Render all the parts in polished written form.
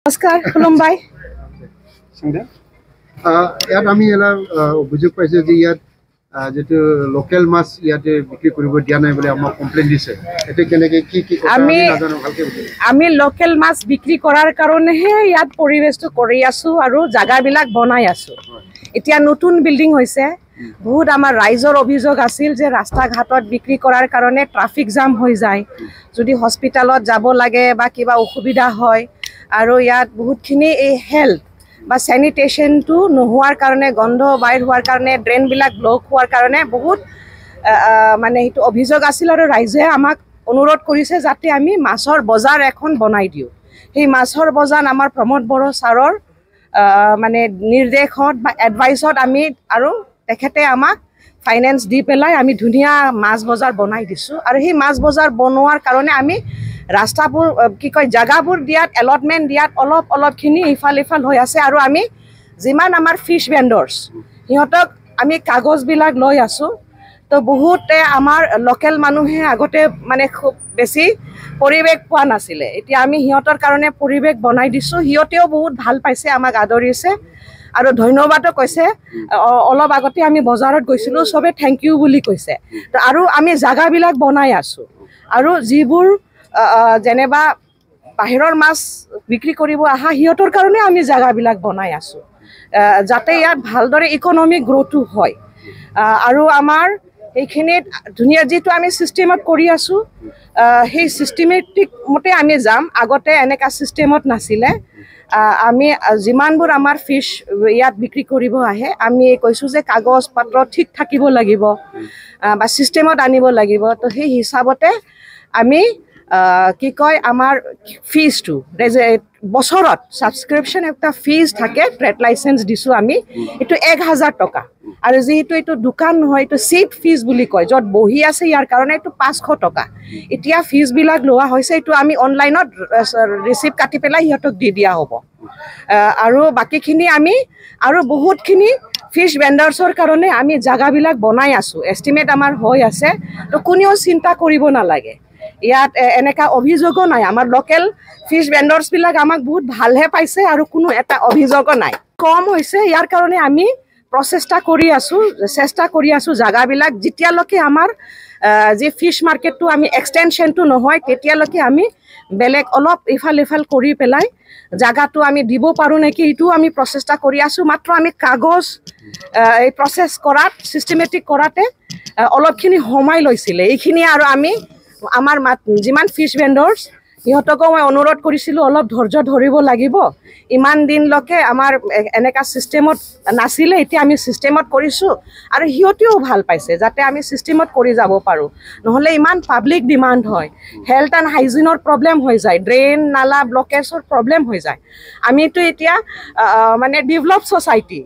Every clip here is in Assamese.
নমস্কাৰ খুলুমবাই ইয়াত আমি এলা অভিযোগ পাইছোঁ যে ইয়াত যেটো লোকেল মাছ ইয়াতে বিক্ৰী কৰিব দিয়া নাই বুলি আমাক কমপ্লেইন দিছে এতে কেনেকে কি কি আমি নাজানো ভালকে আমি লোকেল মাছ বিক্ৰী কৰাৰ কাৰণেহে ইয়াত পৰিবেশটো কৰি আছো আৰু জাগাবিলাক বনাই আছো এতিয়া নতুন বিল্ডিং হৈছে বহুত আমাৰ ৰাইজৰ অভিযোগ আছিল যে ৰাস্তা ঘাটত বিক্ৰী কৰাৰ কাৰণে ট্ৰাফিক জাম হৈ যায় যদি হস্পিটালত যাব লাগে বা কিবা অসুবিধা হয় আৰু ইয়াত বহুতখিনি এই হেল্থ বা স্যানিটেশনটো নোহোৱাৰ কাৰণে গন্ধ বাইৰ হোৱাৰ কাৰণে ড্ৰেইনবিলাক ব্লক হোৱাৰ কাৰণে বহুত মানে এইটো অভিযোগ আছিল আৰু ৰাইজে আমাক অনুৰোধ কৰিছে যাতে আমি মাছৰ বজাৰ এখন বনাই দিও সেই মাছৰ বজাৰ আমাৰ প্ৰমোদ বড়ো ছাৰৰ মানে নিৰ্দেশত বা এডভাইসত আমি আৰু তেখেতে আমাক ফাইনেন্স দি পেলাই আমি ধুনিয়া মাছ বজাৰ বনাই দিছো আৰু সেই মাছ বজাৰ বনোৱাৰ কাৰণে আমি ৰাস্তাবোৰ কি কয় জাগাবোৰ দিয়াত এলটমেন্ট দিয়াত অলপখিনি ইফাল হৈ আছে আৰু আমি যিমান আমাৰ ফিশ ভেন্ডৰ্স হিহঁতক আমি কাগজবিলাক লৈ আছো তো বহুতে আমাৰ লোকেল মানুহে আগতে মানে খুব বেছি পৰিবেশ পোৱা নাছিলে এতিয়া আমি হিহঁতৰ কাৰণে পৰিবেশ বনাই দিছো হিহঁতেও বহুত ভাল পাইছে আমাক আদৰিছে আৰু ধন্যবাদও কৈছে অলপ আগতে আমি বজাৰত গৈছিলো সবে থ্যাংক ইউ বুলি কৈছে তো আৰু আমি জাগাবিলাক বনাই আছো আৰু যিবোৰ যেনেবা বাহিৰৰ মাছ বিক্ৰী কৰিব আহা হিহঁতৰ কাৰণে আমি জাগাবিলাক বনাই আছো যাতে ইয়াত ভালদৰে ইকনমিক গ্ৰোথটো হয় আৰু আমাৰ এইখিনিত ধুনিয়া যেটো আমি সিস্টেমত কৰি আছো সেই সিস্টেমেটিক মতে আমি যাম আগতে এনেকা সিস্টেমত নাছিলে আমি যিমানবোৰ আমাৰ ফিশ ইয়াত বিক্ৰী কৰিব আহে আমি কৈছো যে কাগজ পত্ৰ ঠিক থাকিব লাগিব বা সিস্টেমত আনিব লাগিব তো সেই হিচাপতে আমি কি কয় আমাৰ ফিজটো বছৰত সাবস্ক্ৰিপশন একটা ফিজ থাকে ট্ৰেড লাইসেন্স দিছো আমি এটো 1000 টকা আৰু যেহেতু এটো দোকান নহয় এটো সিট ফিজ বুলি কয় যত বহি আছে ইয়াৰ কাৰণে এটো 500 টকা এতিয়া ফিজ বিলাক লোৱা হৈছে এটো আমি অনলাইনত ৰিসিপ্ট কাটি পেলাই হিহঁতক দি দিয়া হ'ব আৰু বাকিখিনি আমি আৰু বহুতখিনি ফিশ ভেন্ডাৰ্সৰ কাৰণে আমি জাগাবিলাক বনাই আছো এস্টিমেট আমাৰ হৈ আছে তো কোনেও চিন্তা কৰিব নালাগে ইয়াত এনেকা অভিযোগো নাই আমাৰ লোকেল ফিশ ভেন্ডৰ্স বিলাক আমাক বহুত ভালহে পাইছে আৰু কোনো এটা অভিযোগো নাই কম হৈছে ইয়াৰ কাৰণে আমি চেষ্টা কৰি আছো জাগাবিলাক যেতিয়ালৈকে আমাৰ যে ফিশ মাৰ্কেটটো আমি এক্সটেনশনটো নহয় তেতিয়ালৈকে আমি বেলেগ অলপ ইফাল কৰি পেলাই জাগাটো আমি দিব পাৰো নেকি ইটো আমি প্ৰচেষ্টা কৰি আছো মাত্ৰ আমি কাগজ এই প্ৰসেস কৰাত সিস্টেমেটিক কৰাতে অলপখিনি সময় লৈছিলে এইখিনি আৰু আমি আমাৰ যিমান ফিশ ভেন্ডৰ্স হিহঁতকো মই অনুৰোধ কৰিছিলো অলপ ধৈৰ্য ধৰিব লাগিব ইমান দিনলৈকে আমাৰ এনেকা সিস্টেমত নাছিলে এতিয়া আমি সিস্টেমত কৰিছো আৰু হিহঁতেও ভাল পাইছে যাতে আমি সিস্টেমত কৰি যাব পাৰো নহলে ইমান পাব্লিক ডিমান্ড হয় হেলথ এন্ড হাইজিনৰ প্ৰবলেম হৈ যায় ড্ৰেইন নালা ব্লকেজৰ প্ৰবলেম হৈ যায় আমিতো এতিয়া মানে ডেভেলপ সোসাইটি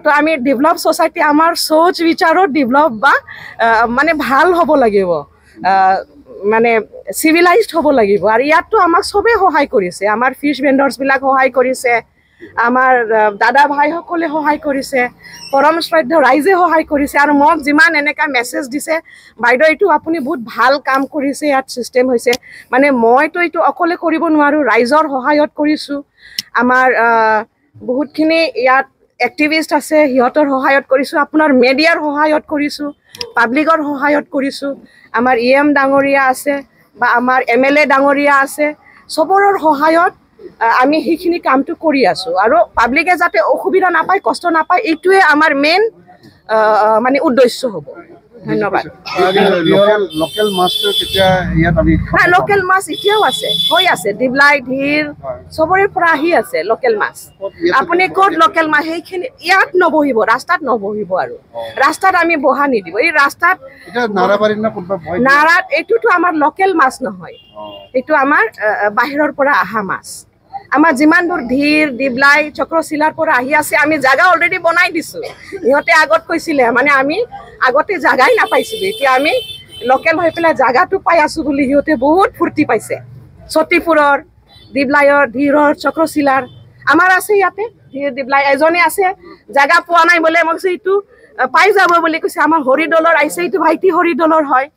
তো আমি ডেভেলপ সোসাইটি আমাৰ সোচ বিচাৰত ডেভেলপ বা মানে ভাল হ'ব লাগিব মানে সিভিলাইজড হ'ব লাগিব আৰু ইয়াতো আমাক সবে সহায় কৰিছে আমাৰ ফিশ ভেন্ডৰ্স বিলাক সহায় কৰিছে আমাৰ দাদা ভাই সকলে সহায় কৰিছে পৰম শ্ৰদ্ধ ৰাইজে সহায় কৰিছে আৰু মোক যিমান এনেকা মেছেজ দিছে বাইদেউ এইটো আপুনি বহুত ভাল কাম কৰিছে ইয়াত সিস্টেম হৈছে মানে মইতো এইটো অকলে কৰিব নোৱাৰো ৰাইজৰ সহায়ত কৰিছো আমাৰ বহুতখিনি ইয়াত এক্টিভিষ্ট আছে হিহঁতৰ সহায়ত কৰিছো আপোনাৰ মিডিয়াৰ সহায়ত কৰিছো পাব্লিকৰ সহায়ত কৰিছো আমাৰ ইএম ডাঙৰীয়া আছে বা আমাৰ এমএলএ ডাঙৰীয়া আছে সবৰৰ সহায়ত আমি হিখিনি কামটো কৰি আছো আৰু পাব্লিকে যাতে অসুবিধা নাপায় কষ্ট নাপায় এইটোৱে আমাৰ মেইন মানে উদ্দেশ্য হ'ব ধন্যবাদ লোকেল মাছটো কেতিয়া ইয়াত আমি লোকেল মাছ এতিয়াও আছে হৈ আছে দিবলাই ধীৰ সবৰে পৰা আহি আছে লোকেল মাছ আপুনি ক'ত লোকেল মাছ সেইখিনি ইয়াত নবহিব ৰাস্তাত নবহিব আৰু ৰাস্তাত আমি বহা নিদিব এই ৰাস্তাত নাৰাবাৰীত না কোনবা ভয় নাৰাত এইটোতো আমাৰ লোকেল মাছ নহয় এইটো আমাৰ বাহিৰৰ পৰা আহা মাছ আমাৰ যিমানবোৰ ধীৰ দিবলাই চক্ৰশিলাৰ পৰা আহি আছে আমি জাগা অলৰেডি বনাই দিছো ইহঁতে আগত কৈছিলে মানে আমি আগতে জাগাই নাপাইছিলো এতিয়া আমি লোকেল হৈ পেলাই জাগাটো পাই আছো বুলি হিহঁতে বহুত ফূৰ্তি পাইছে সতীপুৰৰ দিবলাইৰ ধীৰৰ চক্ৰশিলাৰ আমাৰ আছে ইয়াতে ধীৰ দিবলাই এজনে আছে জাগা পোৱা নাই বলে মোক এইটো পাই যাব বুলি কৈছে আমাৰ হৰিদলৰ আইছে এইটো ভাইটি হৰিদলৰ হয়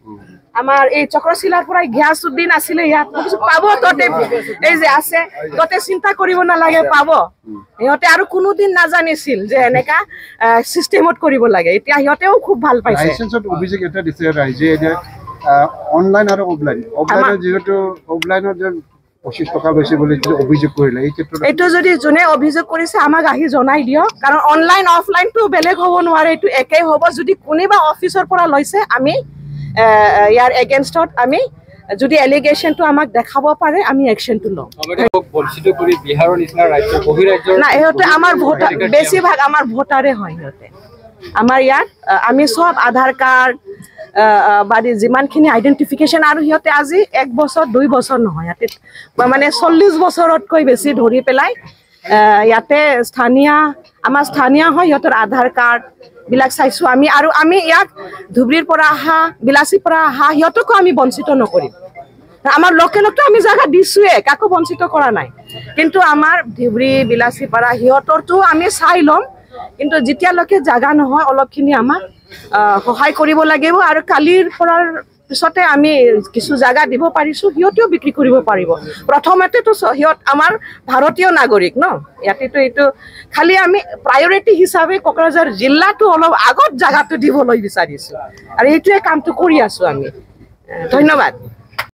আমাৰ এই চক্ৰশিলাৰ পৰা ঘিয়াছুদ্দিন আছিলে ইয়াত পাব ততে এই যে আছে ততে চিন্তা কৰিব নালাগে পাব সিহঁতে আৰু কোনোদিন নাজানিছিল যে এনেকা চিষ্টেমত কৰিব লাগে এতিয়া সিহঁতেও খুব ভাল পাইছে লাইসেন্সত অভিযোগ এটা দিছে ৰাইজে যে অনলাইন আৰু অফলাইনৰ যেহেতু অফলাইনৰ যে 25 টকা লৈছে বুলি অভিযোগ কৰিলে এই ক্ষেত্ৰত এইটো যদি যোনে অভিযোগ কৰিছে আমাক আহি জনাই দিয়ক কাৰণ অনলাইন অফলাইনটো বেলেগ হ'ব নোৱাৰে এইটো একেই হ'ব যদি কোনোবা অফিচৰ পৰা লৈছে আমি ইয়াৰ এগেইনষ্টত আমি যদি এলিগেশনটো আমাক দেখাব পাৰে আমি একশনটো লম বঞ্চিত কৰি বিহাৰৰ নিচিনা ৰাজ্য বহিৰাজ্যৰ না এহতে আমাৰ ভোটাৰ বেছিভাগ আমাৰ ভোটাৰে হয় ইহঁতে আমাৰ ইয়াত আমি সব আধাৰ কাৰ্ড বাদি যিমানখিনি আইডেন্টিফিকেশন আৰু সিহঁতে আজি 1 বছৰ 2 বছৰ নহয় ইয়াতে মানে 40 বছৰতকৈ বেছি ধৰি পেলাই ইয়াতে আমাৰ স্থানীয় হয় সিহঁতৰ আধাৰ কাৰ্ড বিলাক চাইছো আমি আৰু আমি ইয়াক ধুবৰীৰ পৰা আহা বিলাসীৰ পৰা আহা সিহঁতকো আমি বঞ্চিত নকৰিম আমাৰ লোকেলকটো আমি জায়গা দিছোৱে কাকো বঞ্চিত কৰা নাই কিন্তু আমাৰ ধুবৰী বিলাসীৰ পৰা সিহঁতৰটো আমি চাই লম কিন্তু যেতিয়ালৈকে জায়গা নহয় অলপখিনি আমাক সহায় কৰিব লাগিব আৰু কালিৰ পৰাৰ পিছতে আমি কিছু জায়গা দিব পাৰিছো সিহঁতেও বিক্ৰী কৰিব পাৰিব প্ৰথমতেতো সিহঁত আমাৰ ভাৰতীয় নাগৰিক ন ইয়াতেতো এইটো খালি আমি প্ৰায়োৰিটি হিচাপে কোকৰাঝাৰ জিলাটো অলপ আগত জায়গাটো দিবলৈ বিচাৰিছো আৰু এইটোৱে কামটো কৰি আছো আমি ধন্যবাদ